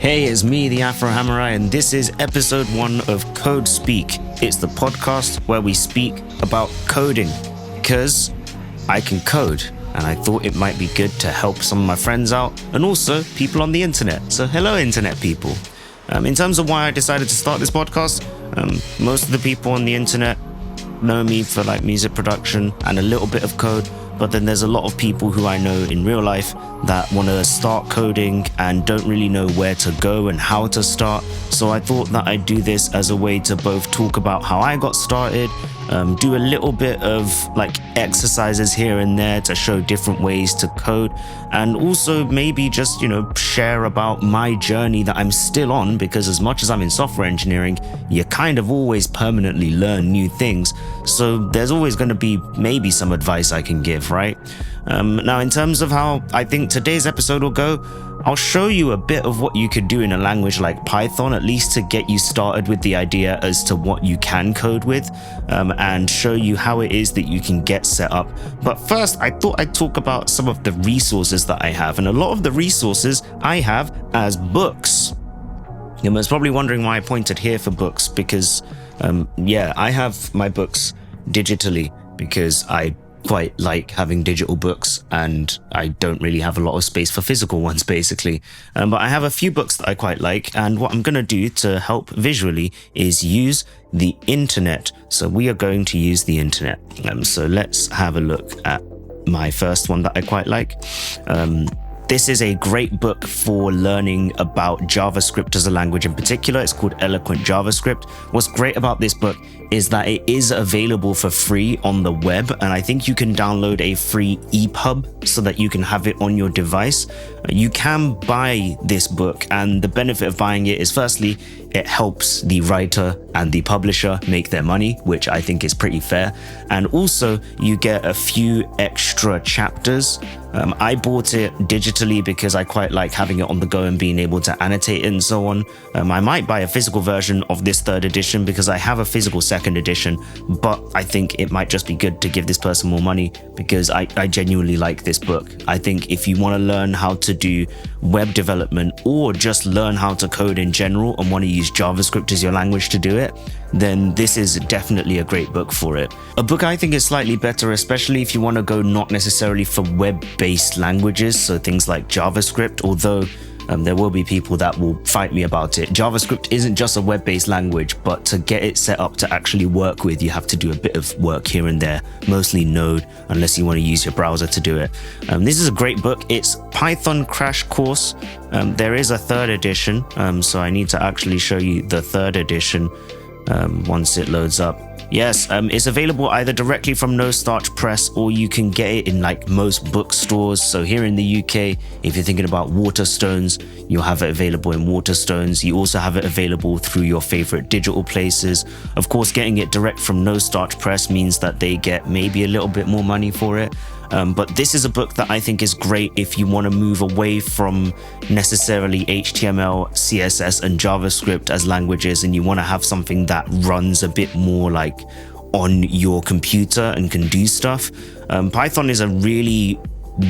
Hey, it's me, the Afro Hamurai, and this is episode 1 of Code Speak. It's the podcast where we speak about coding, because I can code, and I thought it might be good to help some of my friends out, and also people on the internet. So hello, internet people. In terms of why I decided to start this podcast, most of the people on the internet know me for like music production and a little bit of code, but then there's a lot of people who I know in real life that want to start coding and don't really know where to go and how to start. So I thought that I'd do this as a way to both talk about how I got started, do a little bit of like exercises here and there to show different ways to code, and also maybe just, share about my journey that I'm still on, because as much as I'm in software engineering, you kind of always permanently learn new things. So there's always going to be maybe some advice I can give, right? Now, in terms of how I think today's episode will go, I'll show you a bit of what you could do in a language like Python, at least to get you started with the idea as to what you can code with, and show you how it is that you can get set up. But first, I thought I'd talk about some of the resources that I have, and a lot of the resources I have as books. You was probably wondering why I pointed here for books, because I have my books digitally because I quite like having digital books and I don't really have a lot of space for physical ones, basically. But I have a few books that I quite like, and what I'm going to do to help visually is use the internet. So we are going to use the internet. So let's have a look at my first one that I quite like. This is a great book for learning about JavaScript as a language in particular. It's called Eloquent JavaScript. What's great about this book is that it is available for free on the web, and I think you can download a free EPUB so that you can have it on your device. You can buy this book, and the benefit of buying it is, firstly, it helps the writer and the publisher make their money, which I think is pretty fair. And also, you get a few extra chapters. I bought it digitally because I quite like having it on the go and being able to annotate it and so on. I might buy a physical version of this 3rd edition because I have a physical 2nd edition, but I think it might just be good to give this person more money because I genuinely like this book. I think if you want to learn how to do web development or just learn how to code in general and want to use JavaScript as your language to do it, then this is definitely a great book for it. A book I think is slightly better, especially if you want to go not necessarily for web-based languages, so things like JavaScript, although there will be people that will fight me about it. JavaScript isn't just a web-based language, but to get it set up to actually work with, you have to do a bit of work here and there, mostly Node, unless you want to use your browser to do it. This is a great book. It's Python Crash Course. There is a 3rd edition, so I need to actually show you the 3rd edition once it loads up. Yes, it's available either directly from No Starch Press, or you can get it in like most bookstores. So here in the UK, if you're thinking about Waterstones, you'll have it available in Waterstones. You also have it available through your favorite digital places. Of course, getting it direct from No Starch Press means that they get maybe a little bit more money for it. But this is a book that I think is great if you want to move away from necessarily HTML, CSS, and JavaScript as languages, and you want to have something that runs a bit more like on your computer and can do stuff. Python is a really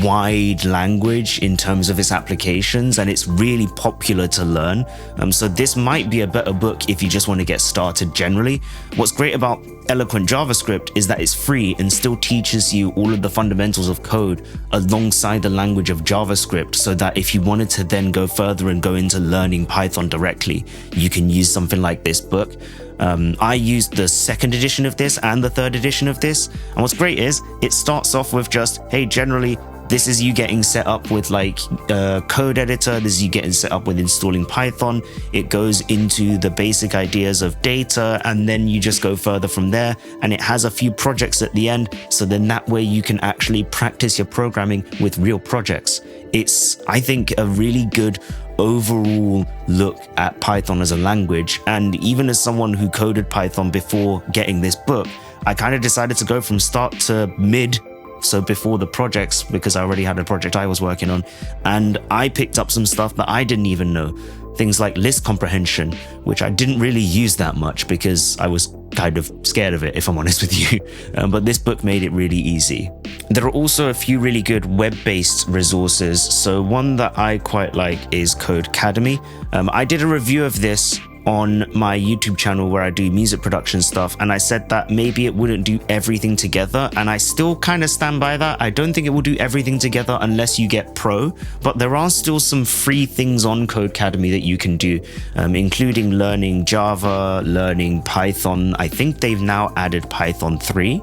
wide language in terms of its applications, and it's really popular to learn. So this might be a better book if you just want to get started generally. What's great about Eloquent JavaScript is that it's free and still teaches you all of the fundamentals of code alongside the language of JavaScript, so that if you wanted to then go further and go into learning Python directly, you can use something like this book. I used the 2nd edition of this and the 3rd edition of this, and what's great is it starts off with just, hey, generally this is you getting set up with like a code editor. This is you getting set up with installing Python. It goes into the basic ideas of data, and then you just go further from there. And it has a few projects at the end. So then that way you can actually practice your programming with real projects. It's, I think, a really good overall look at Python as a language. And even as someone who coded Python before getting this book, I kind of decided to go from start to mid, so before the projects, because I already had a project I was working on, and I picked up some stuff that I didn't even know. things like list comprehension, which I didn't really use that much because I was kind of scared of it, if I'm honest with you. But this book made it really easy. There are also a few really good web-based resources. So one that I quite like is Codecademy. I did a review of this on my YouTube channel where I do music production stuff, and I said that maybe it wouldn't do everything together, and I still kind of stand by that. I don't think it will do everything together unless you get pro, but there are still some free things on Codecademy that you can do, including learning Java, learning Python. I think they've now added Python 3.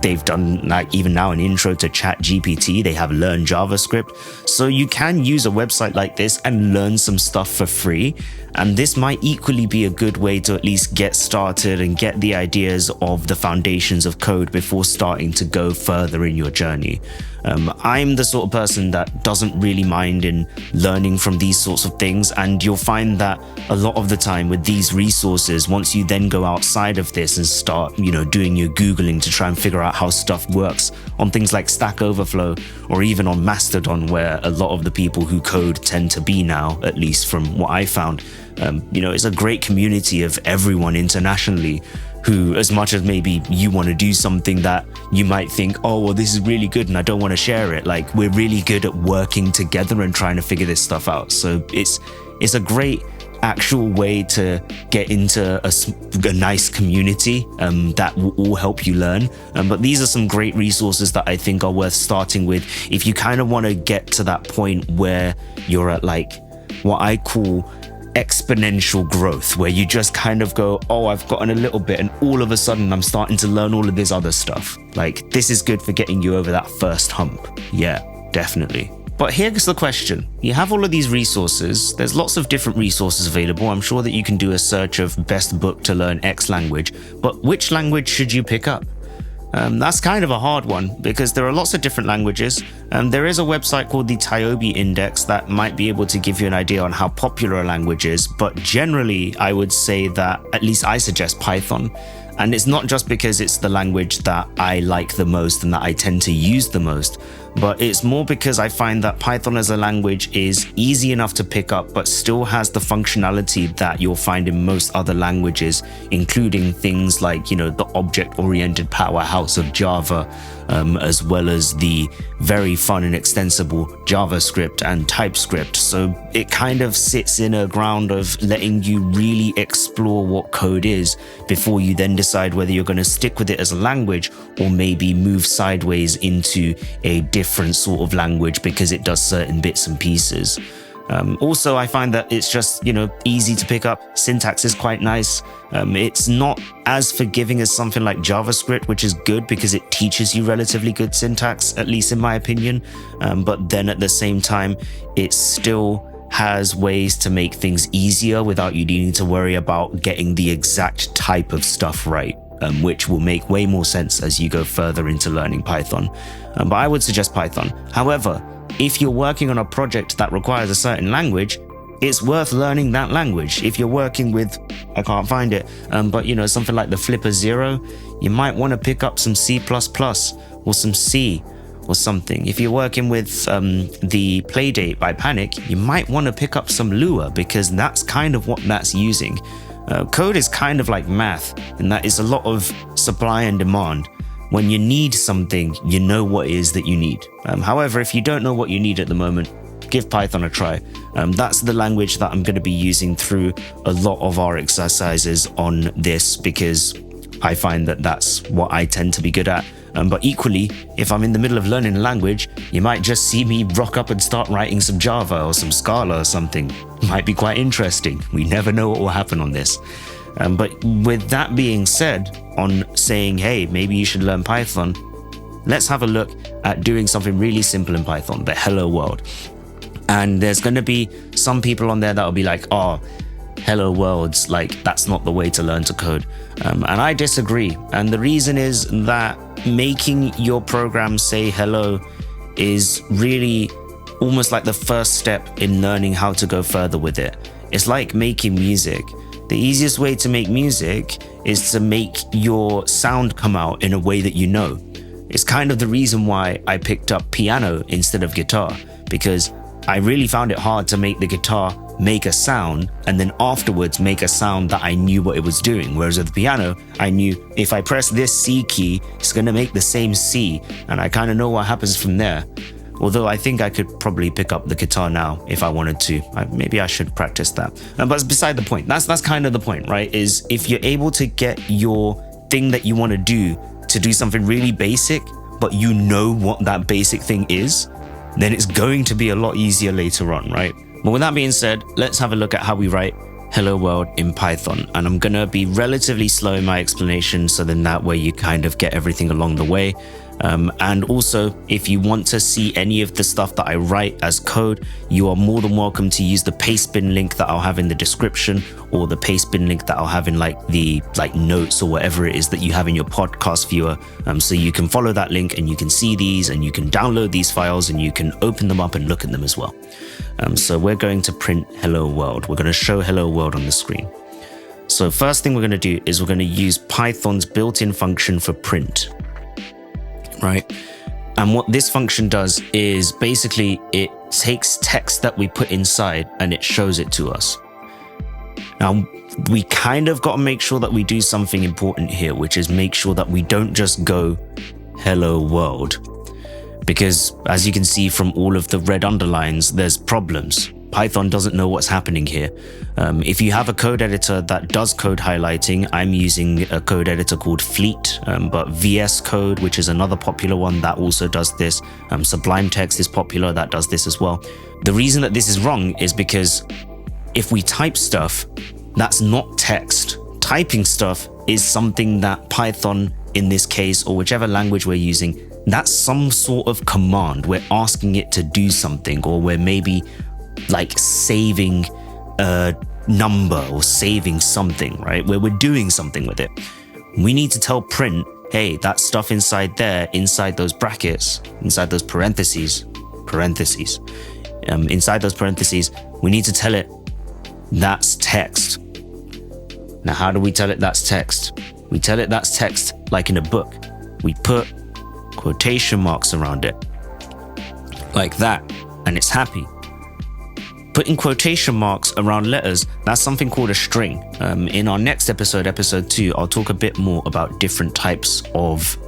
They've done like even now an intro to ChatGPT. They have Learn JavaScript. So you can use a website like this and learn some stuff for free. And this might equally be a good way to at least get started and get the ideas of the foundations of code before starting to go further in your journey. I'm the sort of person that doesn't really mind in learning from these sorts of things, and you'll find that a lot of the time with these resources, once you then go outside of this and start, doing your Googling to try and figure out how stuff works on things like Stack Overflow or even on Mastodon, where a lot of the people who code tend to be now, at least from what I found. It's a great community of everyone internationally who, as much as maybe you want to do something that you might think, oh, well, this is really good and I don't want to share it. Like, we're really good at working together and trying to figure this stuff out. So it's a great actual way to get into a nice community that will all help you learn. But these are some great resources that I think are worth starting with if you kind of want to get to that point where you're at like what I call exponential growth, where you just kind of go, oh, I've gotten a little bit and all of a sudden I'm starting to learn all of this other stuff. Like, this is good for getting you over that first hump. Yeah, definitely. But here's the question. You have all of these resources. There's lots of different resources available. I'm sure that you can do a search of best book to learn X language, but which language should you pick up? That's kind of a hard one because there are lots of different languages. There is a website called the Tiobe Index that might be able to give you an idea on how popular a language is, but generally I would say that at least I suggest Python. And it's not just because it's the language that I like the most and that I tend to use the most, but it's more because I find that Python as a language is easy enough to pick up, but still has the functionality that you'll find in most other languages, including things like, the object-oriented powerhouse of Java, as well as the very fun and extensible JavaScript and TypeScript. So it kind of sits in a ground of letting you really explore what code is before you then decide whether you're going to stick with it as a language or maybe move sideways into a different sort of language because it does certain bits and pieces. Also, I find that it's just, easy to pick up. Syntax is quite nice. It's not as forgiving as something like JavaScript, which is good because it teaches you relatively good syntax, at least in my opinion. But then at the same time, it still has ways to make things easier without you needing to worry about getting the exact type of stuff right, which will make way more sense as you go further into learning Python. But I would suggest Python. However, if you're working on a project that requires a certain language, it's worth learning that language. If you're working with, I can't find it, but something like the Flipper Zero, you might want to pick up some C++ or some C or something. If you're working with the Playdate by Panic, you might want to pick up some Lua because that's kind of what that's using. Code is kind of like math in that it's a lot of supply and demand. When you need something, you know what it is that you need. However, if you don't know what you need at the moment, give Python a try. That's the language that I'm going to be using through a lot of our exercises on this because I find that that's what I tend to be good at. But equally, if I'm in the middle of learning a language, you might just see me rock up and start writing some Java or some Scala or something. Might be quite interesting. We never know what will happen on this. But with that being said, on saying, hey, maybe you should learn Python, let's have a look at doing something really simple in Python, the hello world. And there's going to be some people on there that will be like, oh, hello worlds, like that's not the way to learn to code. And I disagree. And the reason is that making your program say hello is really almost like the first step in learning how to go further with it. It's like making music. The easiest way to make music is to make your sound come out in a way that you know. It's kind of the reason why I picked up piano instead of guitar, because I really found it hard to make the guitar make a sound and then afterwards make a sound that I knew what it was doing. Whereas with the piano, I knew if I press this C key, it's going to make the same C, and I kind of know what happens from there. Although I think I could probably pick up the guitar now if I wanted to. Maybe I should practice that. But it's beside the point. That's kind of the point, right? Is if you're able to get your thing that you want to do something really basic, but you know what that basic thing is, then it's going to be a lot easier later on, right? But with that being said, let's have a look at how we write hello world in Python. And I'm gonna be relatively slow in my explanation, so then that way you kind of get everything along the way. And also, if you want to see any of the stuff that I write as code, you are more than welcome to use the pastebin link that I'll have in the description, or the pastebin link that I'll have in the notes or whatever it is that you have in your podcast viewer. So you can follow that link and you can see these and you can download these files and you can open them up and look at them as well. So we're going to print hello world. We're going to show hello world on the screen. So first thing we're going to do is we're going to use Python's built-in function for print. Right? And what this function does is basically it takes text that we put inside and it shows it to us. Now, we kind of got to make sure that we do something important here, which is make sure that we don't just go hello world. Because as you can see from all of the red underlines, there's problems. Python doesn't know what's happening here. If you have a code editor that does code highlighting, I'm using a code editor called Fleet, but VS Code, which is another popular one, that also does this. Sublime Text is popular, that does this as well. The reason that this is wrong is because if we type stuff, that's not text. Typing stuff is something that Python, in this case, or whichever language we're using, that's some sort of command. We're asking it to do something, or we're maybe like saving a number or saving something, right? Where we're doing something with it. We need to tell print, hey, that stuff inside there, inside those brackets, inside those parentheses, inside those parentheses, we need to tell it that's text. Now, how do we tell it that's text? We tell it that's text like in a book. We put quotation marks around it like that, and it's happy. Putting quotation marks around letters, that's something called a string. In our next episode, episode 2, I'll talk a bit more about different types of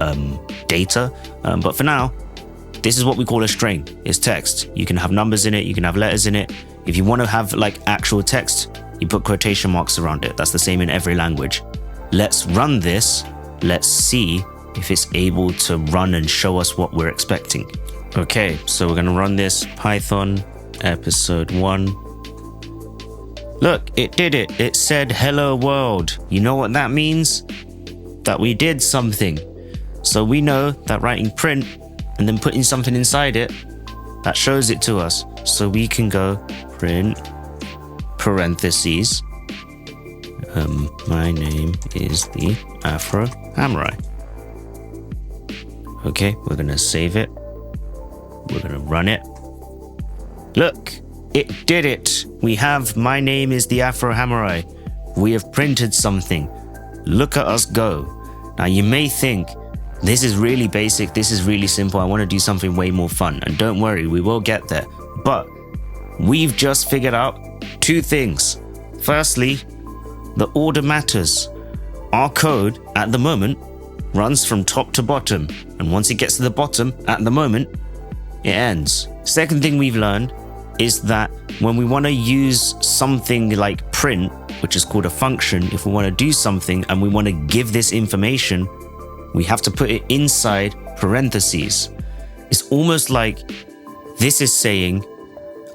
data. But for now, this is what we call a string. It's text. You can have numbers in it, you can have letters in it. If you want to have like actual text, you put quotation marks around it. That's the same in every language. Let's run this. Let's see if it's able to run and show us what we're expecting. Okay, so we're going to run this Python episode 1. Look, it did it. It said hello world. You know what that means? That we did something. So we know that writing print and then putting something inside it, that shows it to us. So we can go print parentheses. My name is the Afro Samurai. Okay, we're gonna save it. We're gonna run it. Look, it did it. We have my name is the Afro Samurai. We have printed something. Look at us go. Now you may think, this is really basic, this is really simple, I want to do something way more fun. And don't worry, we will get there. But we've just figured out 2 things. Firstly, the order matters. Our code at the moment runs from top to bottom. And once it gets to the bottom, at the moment, it ends. Second thing we've learned is that when we want to use something like print, which is called a function, if we want to do something and we want to give this information, we have to put it inside parentheses. It's almost like this is saying,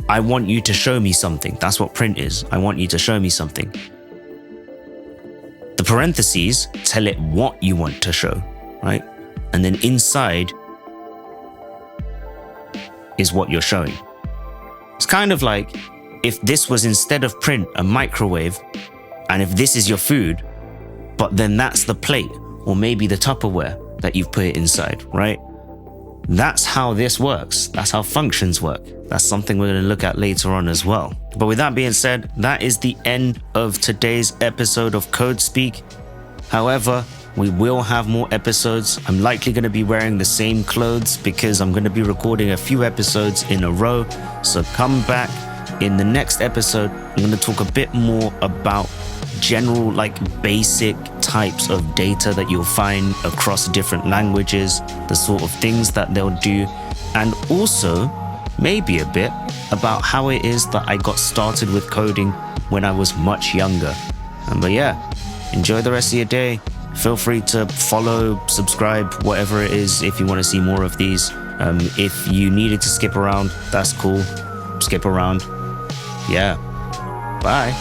I want you to show me something. That's what print is. I want you to show me something. The parentheses tell it what you want to show, right? And then inside is what you're showing. It's kind of like if this was instead of print a microwave, and if this is your food, but then that's the plate or maybe the Tupperware that you've put it inside, right? That's how this works. That's how functions work. That's something we're going to look at later on as well. But with that being said, that is the end of today's episode of Code Speak. However, we will have more episodes. I'm likely going to be wearing the same clothes because I'm going to be recording a few episodes in a row. So come back In the next episode, I'm going to talk a bit more about general, basic types of data that you'll find across different languages, the sort of things that they'll do, and also maybe a bit about how it is that I got started with coding when I was much younger. But yeah, enjoy the rest of your day. Feel free to follow, subscribe, whatever it is, if you want to see more of these. If you needed to skip around, that's cool. Skip around. Yeah. Bye.